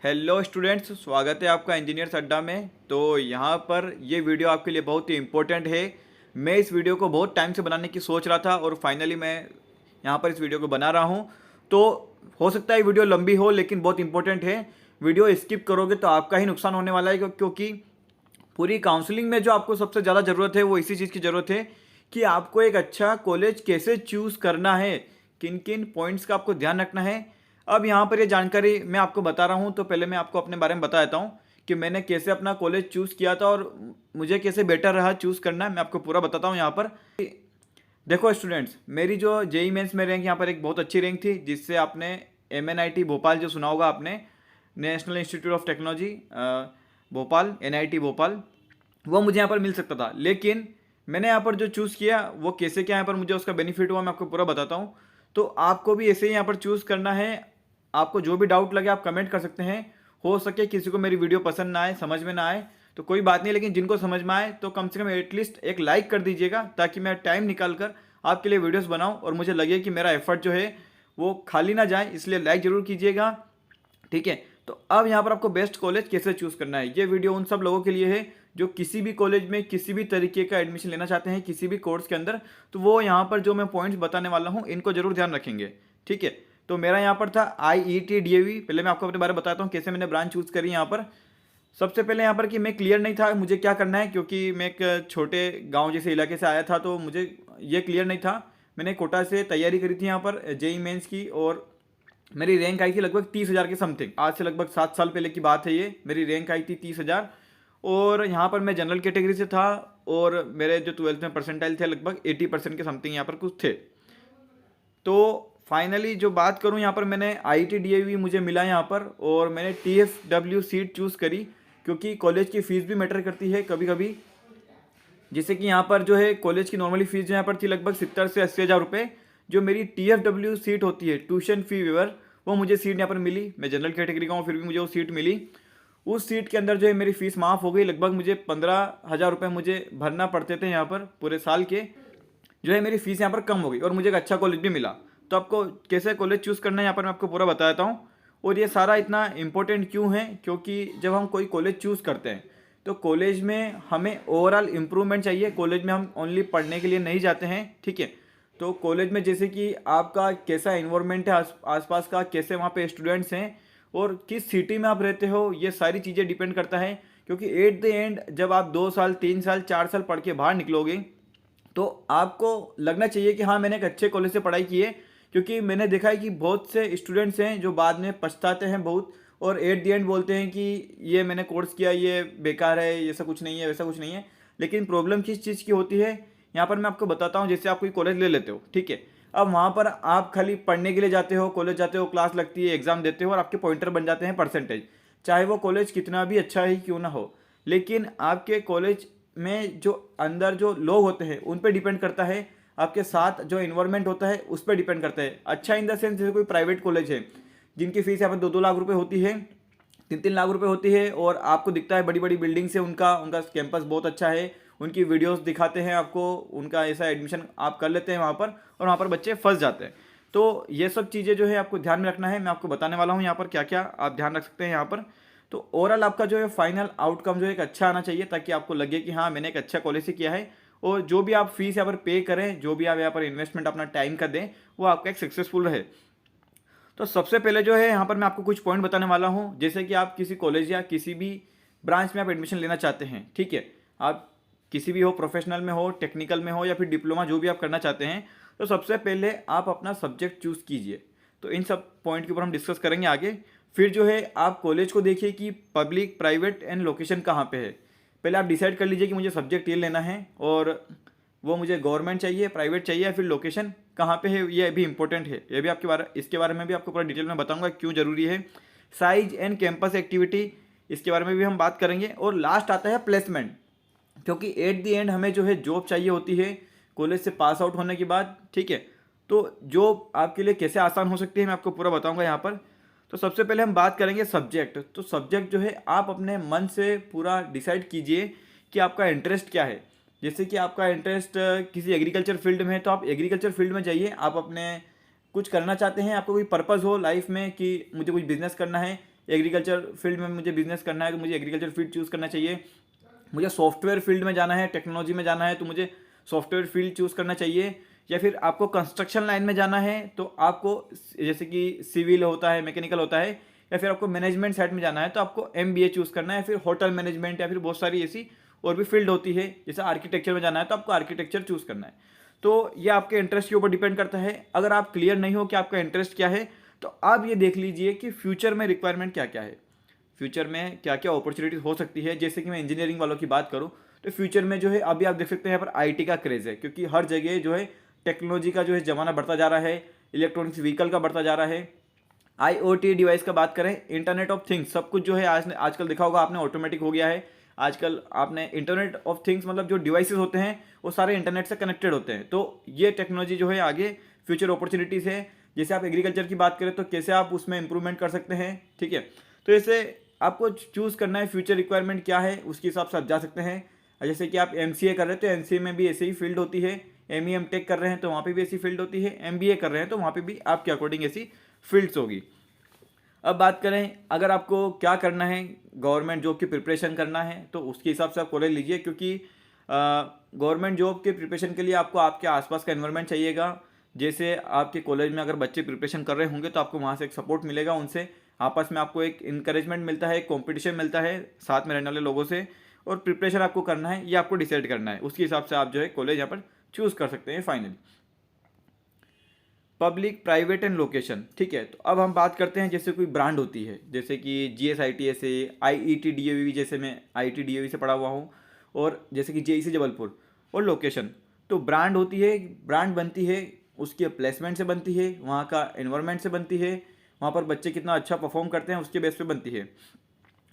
Hello students, स्वागत है आपका इंजीनियर्स अड्डा में। तो यहाँ पर ये वीडियो आपके लिए बहुत ही इम्पोर्टेंट है। मैं इस वीडियो को बहुत टाइम से बनाने की सोच रहा था और फाइनली मैं यहाँ पर इस वीडियो को बना रहा हूँ। तो हो सकता है वीडियो लंबी हो, लेकिन बहुत इंपॉर्टेंट है। वीडियो स्किप करोगे तो आपका ही नुकसान होने वाला है, क्योंकि पूरी काउंसलिंग में जो आपको सबसे ज़्यादा ज़रूरत है वो इसी चीज़ की ज़रूरत है कि आपको एक अच्छा कॉलेज कैसे चूज़ करना है, किन किन पॉइंट्स का आपको ध्यान रखना है। अब यहाँ पर ये जानकारी मैं आपको बता रहा हूँ, तो पहले मैं आपको अपने बारे में बता देता हूँ कि मैंने कैसे अपना कॉलेज चूज़ किया था और मुझे कैसे बेटर रहा चूज़ करना है। मैं आपको पूरा बताता हूँ यहाँ पर। देखो स्टूडेंट्स, मेरी जो जेई मेंस में रैंक यहाँ पर एक बहुत अच्छी रैंक थी, जिससे आपने MNIT भोपाल जो सुना होगा आपने, national institute of technology Bhopal, NIT Bhopal, वो मुझे यहाँ पर मिल सकता था। लेकिन मैंने यहाँ पर जो चूज़ किया वो कैसे क्या यहाँ पर मुझे उसका बेनिफिट हुआ, मैं आपको पूरा बताता हूँ। तो आपको भी ऐसे ही यहाँ पर चूज़ करना है। आपको जो भी डाउट लगे आप कमेंट कर सकते हैं। हो सके किसी को मेरी वीडियो पसंद ना आए, समझ में ना आए तो कोई बात नहीं, लेकिन जिनको समझ में आए तो कम से कम एटलीस्ट एक लाइक कर दीजिएगा, ताकि मैं टाइम निकाल कर आपके लिए वीडियोस बनाऊं और मुझे लगे कि मेरा एफर्ट जो है वो खाली ना जाए, इसलिए लाइक जरूर कीजिएगा। ठीक है, तो अब यहाँ पर आपको बेस्ट कॉलेज कैसे चूज़ करना है, ये वीडियो उन सब लोगों के लिए है जो किसी भी कॉलेज में किसी भी तरीके का एडमिशन लेना चाहते हैं, किसी भी कोर्स के अंदर। तो वो यहाँ पर जो मैं पॉइंट्स बताने वाला हूँ इनको जरूर ध्यान रखेंगे। ठीक है, तो मेरा यहाँ पर था IET DAV। पहले मैं आपको अपने बारे में बताता हूँ कैसे मैंने ब्रांच चूज़ करी यहाँ पर। सबसे पहले यहाँ पर कि मैं क्लियर नहीं था मुझे क्या करना है, क्योंकि मैं एक छोटे गांव जैसे इलाके से आया था, तो मुझे ये क्लियर नहीं था। मैंने कोटा से तैयारी करी थी यहाँ पर जेई मेंस की, और मेरी रैंक आई थी लगभग 30,000 के समथिंग। आज से लगभग 7 साल पहले की बात है ये। मेरी रैंक आई थी 30,000, और यहाँ पर मैं जनरल कैटेगरी से था, और मेरे जो 12th में परसेंटाइल थे लगभग 80% के समथिंग यहाँ पर कुछ थे। तो फाइनली जो बात करूँ यहाँ पर, मैंने IIT DAV मुझे मिला यहाँ पर, और मैंने TFW सीट चूज़ करी, क्योंकि कॉलेज की फ़ीस भी मैटर करती है कभी कभी। जैसे कि यहाँ पर जो है कॉलेज की नॉर्मली फ़ीस जो यहाँ पर थी लगभग 70 से 80,000 रुपये। जो मेरी TFW सीट होती है, ट्यूशन फी वेवर, वो मुझे सीट यहाँ पर मिली। मैं जनरल कैटेगरी का हूँ, फिर भी मुझे वो सीट मिली। उस सीट के अंदर जो है मेरी फ़ीस माफ़ हो गई। लगभग मुझे 15,000 रुपये मुझे भरना पड़ते थे यहाँ पर पूरे साल के। जो है मेरी फ़ीस यहाँ पर कम हो गई, और मुझे एक अच्छा कॉलेज भी मिला। तो आपको कैसे कॉलेज चूज़ करना है यहाँ पर मैं आपको पूरा बता देता हूँ। और ये सारा इतना इंपॉर्टेंट क्यों है, क्योंकि जब हम कोई कॉलेज चूज़ करते हैं तो कॉलेज में हमें ओवरऑल इम्प्रूवमेंट चाहिए। कॉलेज में हम ओनली पढ़ने के लिए नहीं जाते हैं। ठीक है, तो कॉलेज में जैसे कि आपका कैसा इन्वायरमेंट है आसपास का, कैसे वहाँ पे स्टूडेंट्स हैं, और किस सिटी में आप रहते हो, ये सारी चीज़ें डिपेंड करता है। क्योंकि एट द एंड जब आप 2 साल 3 साल 4 साल पढ़ के बाहर निकलोगे, तो आपको लगना चाहिए कि हाँ मैंने एक अच्छे कॉलेज से पढ़ाई की है। क्योंकि मैंने देखा है कि बहुत से स्टूडेंट्स हैं जो बाद में पछताते हैं बहुत, और एट द एंड बोलते हैं कि ये मैंने कोर्स किया, ये बेकार है, ये ऐसा कुछ नहीं है, वैसा कुछ नहीं है। लेकिन प्रॉब्लम किस चीज़ की होती है यहाँ पर मैं आपको बताता हूँ। जैसे आप कोई कॉलेज ले लेते हो, ठीक है, अब वहाँ पर आप खाली पढ़ने के लिए जाते हो, कॉलेज जाते हो, क्लास लगती है, एग्जाम देते हो, और आपके पॉइंटर बन जाते हैं परसेंटेज। चाहे वो कॉलेज कितना भी अच्छा ही क्यों ना हो, लेकिन आपके कॉलेज में जो अंदर जो लोग होते हैं उन पर डिपेंड करता है। आपके साथ जो इन्वायरमेंट होता है उस पर डिपेंड करता है। अच्छा इन द सेंस, जैसे कोई प्राइवेट कॉलेज है जिनकी फीस यहाँ पर 2-2 लाख रुपए होती है, 3-3 लाख रुपए होती है, और आपको दिखता है बड़ी बड़ी बिल्डिंग से उनका उनका कैंपस बहुत अच्छा है, उनकी वीडियोस दिखाते हैं आपको, उनका ऐसा एडमिशन आप कर लेते हैं वहाँ पर, और वहाँ पर बच्चे फंस जाते हैं। तो ये सब चीज़ें जो है आपको ध्यान में रखना है। मैं आपको बताने वाला हूँ यहाँ पर क्या क्या आप ध्यान रख सकते हैं यहाँ पर। तो ओवरऑल आपका जो है फाइनल आउटकम जो है एक अच्छा आना चाहिए, ताकि आपको लगे कि हाँ मैंने एक अच्छा कॉलेज से किया है, और जो भी आप फीस यहाँ पर पे करें, जो भी आप यहाँ पर इन्वेस्टमेंट अपना टाइम का दें, वो आपका एक सक्सेसफुल रहे। तो सबसे पहले जो है यहाँ पर मैं आपको कुछ पॉइंट बताने वाला हूँ। जैसे कि आप किसी कॉलेज या किसी भी ब्रांच में आप एडमिशन लेना चाहते हैं, ठीक है, आप किसी भी हो, प्रोफेशनल में हो, टेक्निकल में हो, या फिर डिप्लोमा, जो भी आप करना चाहते हैं, तो सबसे पहले आप अपना सब्जेक्ट चूज़ कीजिए। तो इन सब पॉइंट के ऊपर हम डिस्कस करेंगे आगे। फिर जो है आप कॉलेज को देखिए कि पब्लिक, प्राइवेट एंड लोकेशन कहाँ पे है। पहले आप डिसाइड कर लीजिए कि मुझे सब्जेक्ट ये लेना है, और वो मुझे गवर्नमेंट चाहिए, प्राइवेट चाहिए, या फिर लोकेशन कहाँ पे है, ये भी इंपॉर्टेंट है। ये भी इसके बारे में भी आपको पूरा डिटेल में बताऊंगा क्यों ज़रूरी है। साइज एंड कैंपस एक्टिविटी, इसके बारे में भी हम बात करेंगे। और लास्ट आता है प्लेसमेंट, क्योंकि एट द एंड हमें जो है जॉब चाहिए होती है कॉलेज से पास आउट होने के बाद। ठीक है, तो जॉब आपके लिए कैसे आसान हो सकती है मैं आपको पूरा बताऊंगा यहाँ पर। तो सबसे पहले हम बात करेंगे सब्जेक्ट। तो सब्जेक्ट जो है आप अपने मन से पूरा डिसाइड कीजिए कि आपका इंटरेस्ट क्या है। जैसे कि आपका इंटरेस्ट किसी एग्रीकल्चर फील्ड में है, तो आप एग्रीकल्चर फील्ड में जाइए। आप अपने कुछ करना चाहते हैं, आपको कोई पर्पज़ हो लाइफ में कि मुझे कुछ बिजनेस करना है, एग्रीकल्चर फील्ड में मुझे बिजनेस करना है तो मुझे एग्रीकल्चर फील्ड चूज़ करना चाहिए। मुझे सॉफ्टवेयर फील्ड में जाना है, टेक्नोलॉजी में जाना है तो मुझे सॉफ्टवेयर फील्ड चूज़ करना चाहिए। या फिर आपको कंस्ट्रक्शन लाइन में जाना है तो आपको जैसे कि सिविल होता है, मैकेनिकल होता है, या फिर आपको मैनेजमेंट साइड में जाना है तो आपको MBA चूज़ करना है, फिर होटल मैनेजमेंट या फिर बहुत सारी ऐसी और भी फील्ड होती है। जैसे आर्किटेक्चर में जाना है तो आपको आर्किटेक्चर चूज़ करना है। तो ये आपके इंटरेस्ट के ऊपर डिपेंड करता है। अगर आप क्लियर नहीं हो कि आपका इंटरेस्ट क्या है तो आप ये देख लीजिए कि फ्यूचर में रिक्वायरमेंट क्या क्या है, फ्यूचर में क्या क्या अपॉर्चुनिटीज हो सकती है। जैसे कि मैं इंजीनियरिंग वालों की बात करूँ तो फ्यूचर में जो है अभी आप देख सकते हैं यहाँ पर IT का क्रेज़ है, क्योंकि हर जगह जो है टेक्नोलॉजी का जो है ज़माना बढ़ता जा रहा है, इलेक्ट्रॉनिक्स व्हीकल का बढ़ता जा रहा है। IoT डिवाइस का बात करें, इंटरनेट ऑफ थिंग्स, सब कुछ जो है आजकल देखा होगा आपने ऑटोमेटिक हो गया है। आजकल आपने इंटरनेट ऑफ थिंग्स मतलब जो डिवाइसेस होते हैं वो सारे इंटरनेट से कनेक्टेड होते हैं। तो ये टेक्नोलॉजी जो है आगे फ्यूचर अपॉर्चुनिटीज़ है। जैसे आप एग्रीकल्चर की बात करें तो कैसे आप उसमें इंप्रूवमेंट कर सकते हैं, ठीक है। तो जैसे आपको चूज़ करना है फ्यूचर रिक्वायरमेंट क्या है, उसके हिसाब से आप जा सकते हैं। जैसे कि आप MCA कर रहे हैं तो MCA में भी ऐसे ही फील्ड होती है, ME MTech कर रहे हैं तो वहाँ पे भी ऐसी फील्ड होती है, MBA कर रहे हैं तो वहाँ पे भी आपके अकॉर्डिंग ऐसी फील्ड्स होगी। अब बात करें अगर आपको क्या करना है, गवर्नमेंट जॉब की प्रिपरेशन करना है तो उसके हिसाब से आप कॉलेज लीजिए, क्योंकि गवर्नमेंट जॉब के प्रिपरेशन के लिए आपको आपके आसपास का एनवायरनमेंट चाहिएगा। जैसे आपके कॉलेज में अगर बच्चे प्रिपरेशन कर रहे होंगे तो आपको वहाँ से एक सपोर्ट मिलेगा, उनसे आपस में आपको एक इंकरेजमेंट मिलता है, एक कॉम्पिटिशन मिलता है साथ में रहने वाले लोगों से, और प्रिपरेशन आपको करना है ये आपको डिसाइड करना है। उसके हिसाब से आप जो है कॉलेज यहाँ पर चूज़ कर सकते हैं finally. Public, private and location, ठीक है। तो अब हम बात करते हैं जैसे कोई ब्रांड होती है, जैसे कि GSIT से, IET DAV, जैसे मैं IIT DAV से पढ़ा हुआ हूँ, और जैसे कि JEC जबलपुर। और लोकेशन, तो ब्रांड होती है, ब्रांड बनती है उसके प्लेसमेंट से बनती है, वहाँ का एनवायरनमेंट से बनती है, वहाँ पर बच्चे कितना अच्छा परफॉर्म करते हैं उसके बेस पे बनती है,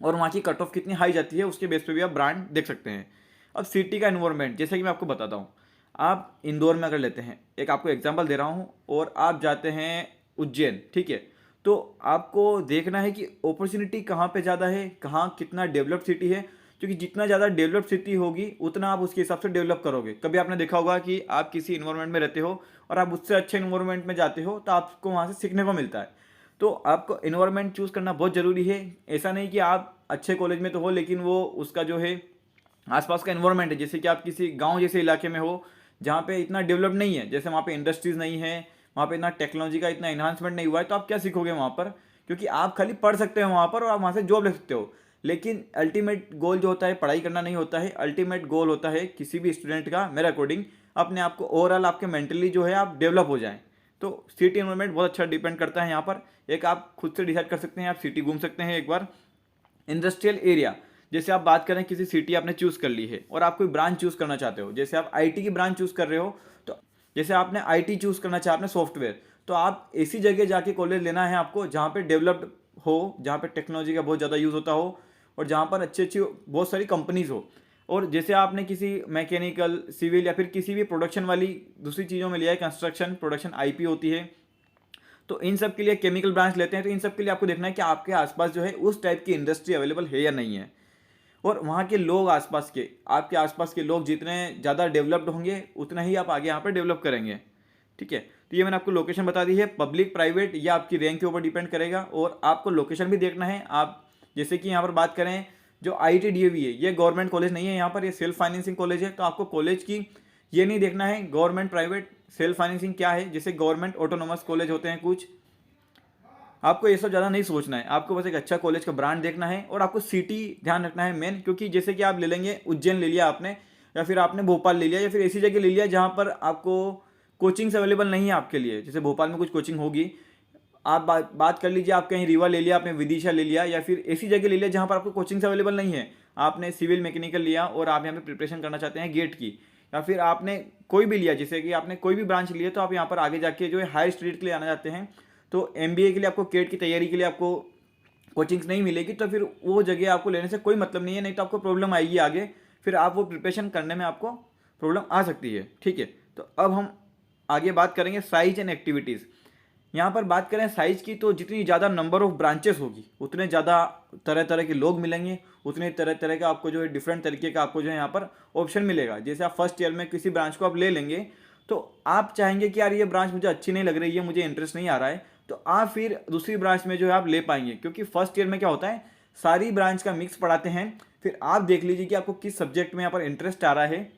और वहाँ की कट ऑफ कितनी हाई जाती है उसके बेस पे भी आप ब्रांड देख सकते हैं। अब सिटी का एनवायरनमेंट, जैसे कि मैं आपको बताता हूँ, आप इंदौर में अगर लेते हैं, एक आपको एग्जांपल दे रहा हूँ, और आप जाते हैं उज्जैन, ठीक है, तो आपको देखना है कि अपॉर्चुनिटी कहाँ पे ज़्यादा है, कहाँ कितना डेवलप्ड सिटी है, क्योंकि जितना ज़्यादा डेवलप्ड सिटी होगी उतना आप उसके हिसाब से डेवलप करोगे। कभी आपने देखा होगा कि आप किसी इन्वायरमेंट में रहते हो और आप उससे अच्छे इन्वायरमेंट में जाते हो तो आपको वहाँ से सीखने को मिलता है। तो आपको इन्वायरमेंट चूज़ करना बहुत ज़रूरी है। ऐसा नहीं कि आप अच्छे कॉलेज में तो हो लेकिन वो उसका जो है आसपास का इन्वायरमेंट है, जैसे कि आप किसी गांव जैसे इलाके में हो जहाँ पे इतना डेवलप नहीं है, जैसे वहाँ पे इंडस्ट्रीज़ नहीं है, वहाँ पे इतना टेक्नोलॉजी का इतना इन्हांसमेंट नहीं हुआ है, तो आप क्या सीखोगे वहाँ पर, क्योंकि आप खाली पढ़ सकते हो वहाँ पर और आप वहाँ से जॉब ले सकते हो। लेकिन अल्टीमेट गोल जो होता है पढ़ाई करना नहीं होता है, अल्टीमेट गोल होता है किसी भी स्टूडेंट का, मेरे अकॉर्डिंग, अपने आप को ओवरऑल आपके मेंटली जो है आप डेवलप हो जाएं। तो सिटी इन्वायरमेंट बहुत अच्छा डिपेंड करता है यहाँ पर। एक आप खुद से डिसाइड कर सकते हैं, आप सिटी घूम सकते हैं एक बार। इंडस्ट्रियल एरिया, जैसे आप बात करें किसी सिटी आपने चूज़ कर ली है और आप कोई ब्रांच चूज़ करना चाहते हो, जैसे आप IT की ब्रांच चूज़ कर रहे हो, तो जैसे आपने IT चूज़ करना चाहा, आपने सॉफ्टवेयर, तो आप ऐसी जगह जाके कॉलेज लेना है आपको जहाँ पे डेवलप्ड हो, जहाँ पे टेक्नोलॉजी का बहुत ज़्यादा यूज़ होता हो, और जहाँ पर अच्छी अच्छी बहुत सारी कंपनीज़ हो। और जैसे आपने किसी मैकेनिकल, सिविल या फिर किसी भी प्रोडक्शन वाली दूसरी चीज़ों में लिया है, कंस्ट्रक्शन, प्रोडक्शन, IP होती है, तो इन सब के लिए केमिकल ब्रांच लेते हैं, तो इन सब के लिए आपको देखना है कि आपके आसपास जो है उस टाइप की इंडस्ट्री अवेलेबल है या नहीं है। और वहाँ के लोग आसपास के, आपके आसपास के लोग जितने ज़्यादा डेवलप्ड होंगे उतना ही आप आगे यहाँ पर डेवलप करेंगे, ठीक है। तो ये मैंने आपको लोकेशन बता दी है। पब्लिक, प्राइवेट, ये आपकी रैंक के ऊपर डिपेंड करेगा, और आपको लोकेशन भी देखना है। आप जैसे कि यहाँ पर बात करें जो IIT DAV है, ये गवर्नमेंट कॉलेज नहीं है, यहाँ पर ये सेल्फ फाइनेंसिंग कॉलेज है। तो आपको कॉलेज की ये नहीं देखना है गवर्नमेंट, प्राइवेट, सेल्फ फाइनेंसिंग क्या है। जैसे गवर्नमेंट ऑटोनोमस कॉलेज होते हैं कुछ, आपको ये सब ज़्यादा नहीं सोचना है, आपको बस एक अच्छा कॉलेज का ब्रांड देखना है, और आपको सिटी ध्यान रखना है मेन। क्योंकि जैसे कि आप ले लेंगे उज्जैन ले लिया आपने, या फिर आपने भोपाल ले लिया, या फिर ऐसी जगह ले लिया जहाँ पर आपको कोचिंग्स अवेलेबल नहीं है आपके लिए। जैसे भोपाल में कुछ कोचिंग होगी, आप बात कर लीजिए, आप कहीं रीवा ले लिया, आपने विदिशा ले लिया, या फिर ऐसी जगह ले लिया जहाँ पर आपको कोचिंग्स अवेलेबल नहीं है। आपने सिविल मैकेनिकल लिया और आप यहाँ पे प्रिपरेशन करना चाहते हैं गेट की, या फिर आपने कोई भी लिया, जैसे कि आपने कोई भी ब्रांच लिया, तो आप यहाँ पर आगे जाके जो है हायर स्टडीज के लिए आना चाहते हैं, तो MBA के लिए आपको गेट की तैयारी के लिए आपको कोचिंग्स नहीं मिलेगी, तो फिर वो जगह आपको लेने से कोई मतलब नहीं है, नहीं तो आपको प्रॉब्लम आएगी आगे, फिर आप वो प्रिपरेशन करने में आपको प्रॉब्लम आ सकती है, ठीक है। तो अब हम आगे बात करेंगे साइज एंड एक्टिविटीज़। यहाँ पर बात करें साइज़ की, तो जितनी ज़्यादा नंबर ऑफ ब्रांचेस होगी उतने ज़्यादा तरह तरह के लोग मिलेंगे, उतने तरह तरह का आपको जो है डिफरेंट तरीके का आपको जो है यहाँ पर ऑप्शन मिलेगा। जैसे आप फर्स्ट ईयर में किसी ब्रांच को आप ले लेंगे, तो आप चाहेंगे कि यार ये ब्रांच मुझे अच्छी नहीं लग रही है, मुझे इंटरेस्ट नहीं आ रहा है, तो आप फिर दूसरी ब्रांच में जो है आप ले पाएंगे, क्योंकि फर्स्ट ईयर में क्या होता है सारी ब्रांच का मिक्स पढ़ाते हैं। फिर आप देख लीजिए कि आपको किस सब्जेक्ट में यहाँ पर इंटरेस्ट आ रहा है,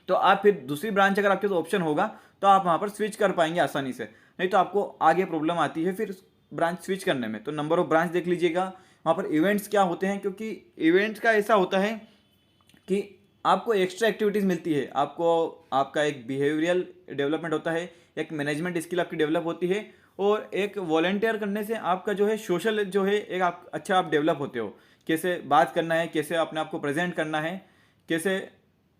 तो आप फिर दूसरी ब्रांच अगर आपके पास ऑप्शन होगा तो आप वहाँ पर स्विच कर पाएंगे आसानी से, नहीं तो आपको आगे प्रॉब्लम आती है फिर ब्रांच स्विच करने में। तो नंबर ऑफ ब्रांच देख लीजिएगा, वहाँ पर इवेंट्स क्या होते हैं, क्योंकि इवेंट्स का ऐसा होता है कि आपको एक्स्ट्रा एक्टिविटीज़ मिलती है, आपको आपका एक बिहेवियरल डेवलपमेंट होता है, एक मैनेजमेंट स्किल आपकी डेवलप होती है, और एक वॉलंटियर करने से आपका जो है सोशल जो है एक आप अच्छा आप डेवलप होते हो, कैसे बात करना है, कैसे अपने आप को प्रेजेंट करना है, कैसे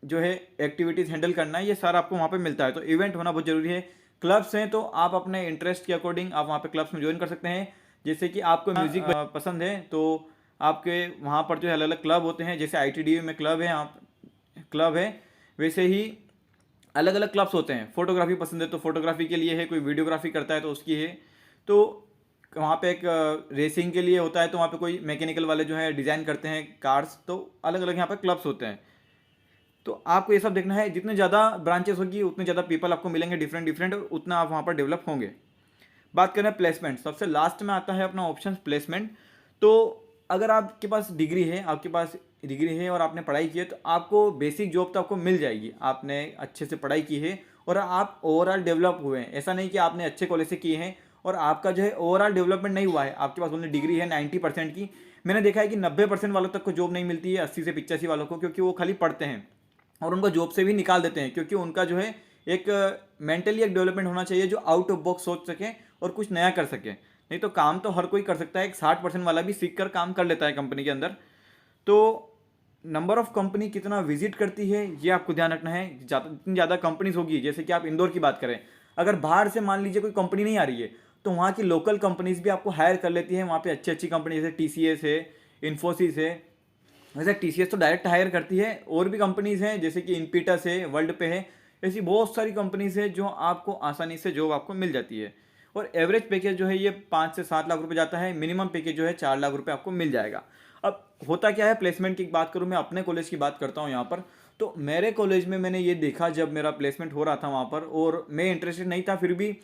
जो है एक्टिविटीज़ हैंडल करना है, ये सारा आपको वहाँ पे मिलता है। तो इवेंट होना बहुत ज़रूरी है। क्लब्स हैं तो आप अपने इंटरेस्ट के अकॉर्डिंग आप वहाँ पे क्लब्स में ज्वाइन कर सकते हैं। जैसे कि आपको म्यूज़िक पसंद है तो आपके वहाँ पर जो है अलग अलग क्लब होते हैं, जैसे ITDU में क्लब है, आप क्लब है, वैसे ही अलग अलग क्लब्स होते हैं। फोटोग्राफी पसंद है तो फोटोग्राफी के लिए है, कोई वीडियोग्राफी करता है तो उसकी है। तो वहाँ पे एक रेसिंग के लिए होता है, तो वहाँ पे कोई मैकेनिकल वाले जो है डिज़ाइन करते हैं कार्स, तो अलग अलग यहाँ पे क्लब्स होते हैं। तो आपको ये सब देखना है, जितने ज़्यादा ब्रांचेस होगी उतने ज़्यादा पीपल आपको मिलेंगे डिफरेंट डिफरेंट, और उतना आप वहाँ पर डेवलप होंगे। बात करें प्लेसमेंट, सबसे लास्ट में आता है अपना ऑप्शन प्लेसमेंट। तो अगर आपके पास डिग्री है, आपके पास डिग्री है और आपने पढ़ाई की है, तो आपको बेसिक जॉब तो आपको मिल जाएगी, आपने अच्छे से पढ़ाई की है और आप ओवरऑल डेवलप हुए हैं। ऐसा नहीं कि आपने अच्छे कॉलेज से किए हैं और आपका जो है ओवरऑल डेवलपमेंट नहीं हुआ है, आपके पास ओनली डिग्री है 90% की। मैंने देखा है कि 90% वालों तक को जॉब नहीं मिलती है, 80 से 85 वालों को, क्योंकि वो खाली पढ़ते हैं और उनको जॉब से भी निकाल देते हैं, क्योंकि उनका जो है एक मेंटली एक डेवलपमेंट होना चाहिए जो आउट ऑफ बॉक्स सोच सके और कुछ नया कर सके। नहीं तो काम तो हर कोई कर सकता है, एक 60% वाला भी सीख कर काम कर लेता है कंपनी के अंदर। तो नंबर ऑफ कंपनी कितना विजिट करती है ये आपको ध्यान रखना है। जितनी ज़्यादा कंपनीज होगी, जैसे कि आप इंदौर की बात करें, अगर बाहर से मान लीजिए कोई कंपनी नहीं आ रही है तो वहाँ की लोकल कंपनीज भी आपको हायर कर लेती है। वहाँ पे अच्छी अच्छी कंपनी जैसे TCS है, इन्फोसिस है। वैसे TCS तो डायरेक्ट हायर करती है, और भी कंपनीज हैं जैसे कि इनपीटस है, वर्ल्ड पे है, ऐसी बहुत सारी कंपनीज है जो आपको आसानी से जॉब आपको मिल जाती है। और एवरेज पैकेज जो है ये 5 से 7 लाख रुपए जाता है, मिनिमम पैकेज जो है 4 लाख रुपए आपको मिल जाएगा। अब होता क्या है, प्लेसमेंट की बात करूँ, मैं अपने कॉलेज की बात करता हूँ यहाँ पर। तो मेरे कॉलेज में मैंने ये देखा जब मेरा प्लेसमेंट हो रहा था वहाँ पर, और मैं इंटरेस्टेड नहीं था फिर भी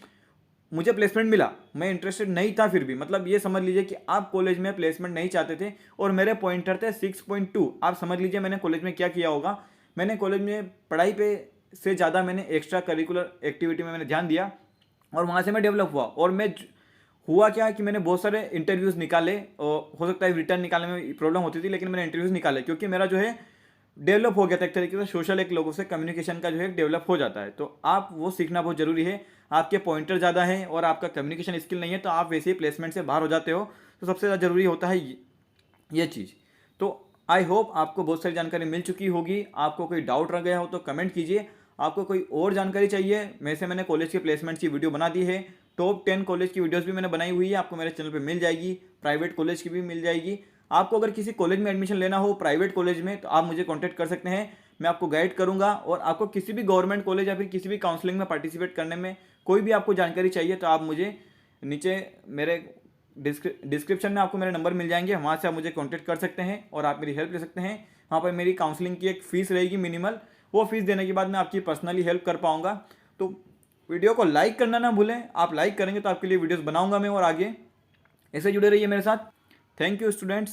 मुझे प्लेसमेंट मिला। मैं इंटरेस्टेड नहीं था फिर भी, मतलब ये समझ लीजिए कि आप कॉलेज में प्लेसमेंट नहीं चाहते थे और मेरे पॉइंटर थे 6.2। आप समझ लीजिए मैंने कॉलेज में क्या किया होगा। मैंने कॉलेज में पढ़ाई पे से ज़्यादा मैंने एक्स्ट्रा करिकुलर एक्टिविटी में मैंने ध्यान दिया और वहाँ से मैं डेवलप हुआ। और मैं हुआ क्या कि मैंने बहुत सारे इंटरव्यूज़ निकाले, और हो सकता है रिटर्न निकालने में प्रॉब्लम होती थी, लेकिन मैंने इंटरव्यूज़ निकाले क्योंकि मेरा जो है डेवलप हो गया था एक तरीके से, सोशल एक लोगों से कम्युनिकेशन का जो है डेवलप हो जाता है। तो आप वो सीखना बहुत ज़रूरी है। आपके पॉइंटर ज़्यादा हैं और आपका कम्युनिकेशन स्किल नहीं है तो आप वैसे ही प्लेसमेंट से बाहर हो जाते हो। तो सबसे ज़्यादा ज़रूरी होता है ये चीज़। तो आई होप आपको बहुत सारी जानकारी मिल चुकी होगी। आपको कोई डाउट रह गया हो तो कमेंट कीजिए। आपको कोई और जानकारी चाहिए, वैसे मैंने कॉलेज के प्लेसमेंट की वीडियो बना दी है, टॉप 10 कॉलेज की वीडियोस भी मैंने बनाई हुई है, आपको मेरे चैनल पे मिल जाएगी। प्राइवेट कॉलेज की भी मिल जाएगी। आपको अगर किसी कॉलेज में एडमिशन लेना हो प्राइवेट कॉलेज में, तो आप मुझे कॉन्टैक्ट कर सकते हैं, मैं आपको गाइड करूंगा। और आपको किसी भी गवर्नमेंट कॉलेज या फिर किसी भी काउंसलिंग में पार्टिसिपेट करने में कोई भी आपको जानकारी चाहिए तो आप मुझे नीचे मेरे डिस्क्रिप्शन में आपको मेरे नंबर मिल जाएंगे, वहाँ से आप मुझे कॉन्टैक्ट कर सकते हैं और आप मेरी हेल्प ले सकते हैं। वहाँ पर मेरी काउंसलिंग की एक फ़ीस रहेगी मिनिमल, वो फीस देने के बाद मैं आपकी पर्सनली हेल्प कर पाऊँगा। तो वीडियो को लाइक करना ना भूलें, आप लाइक करेंगे तो आपके लिए वीडियोस बनाऊंगा मैं, और आगे ऐसे जुड़े रहिए मेरे साथ। Thank you students.